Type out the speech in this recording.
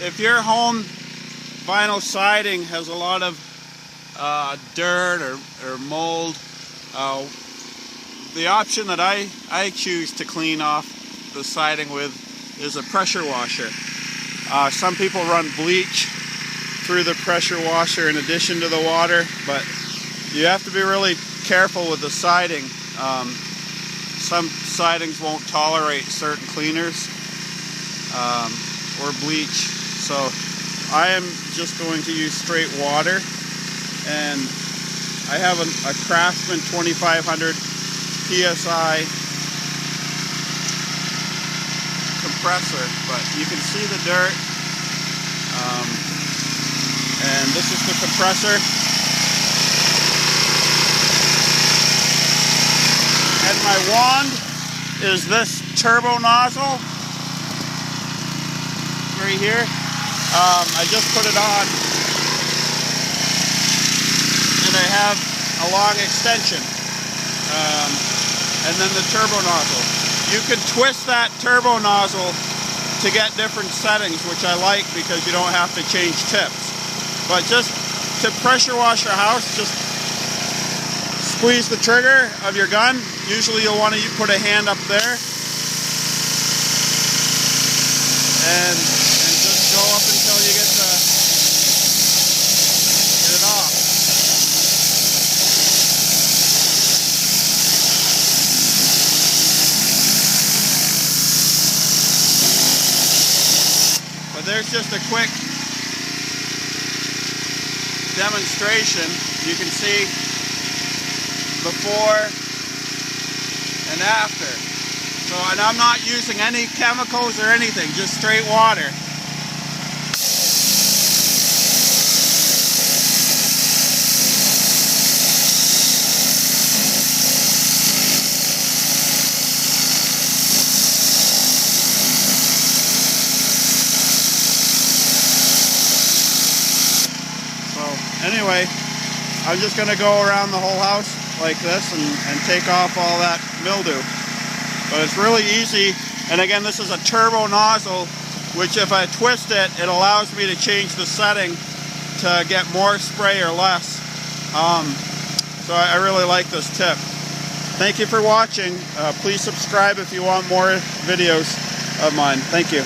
if your home vinyl siding has a lot of dirt or mold, the option that I choose to clean off the siding with is a pressure washer. Some people run bleach through the pressure washer in addition to the water, but you have to be really careful with the siding. Some sidings won't tolerate certain cleaners or bleach, so I am just going to use straight water, and I have a Craftsman 2500 PSI compressor, but you can see the dirt, and this is the compressor, and my wand is this turbo nozzle right here. I just put it on, and I have a long extension, and then the turbo nozzle. You can twist that turbo nozzle to get different settings, which I like because you don't have to change tips. But just to pressure wash your house, just squeeze the trigger of your gun. Usually you'll want to put a hand up there, and just go up until you get it off. But there's just a quick demonstration. You can see before and after. So, and I'm not using any chemicals or anything, just straight water. Anyway, I'm just going to go around the whole house like this and take off all that mildew. But it's really easy, and again, this is a turbo nozzle, which if I twist it, it allows me to change the setting to get more spray or less. So I really like this tip. Thank you for watching. Please subscribe if you want more videos of mine. Thank you.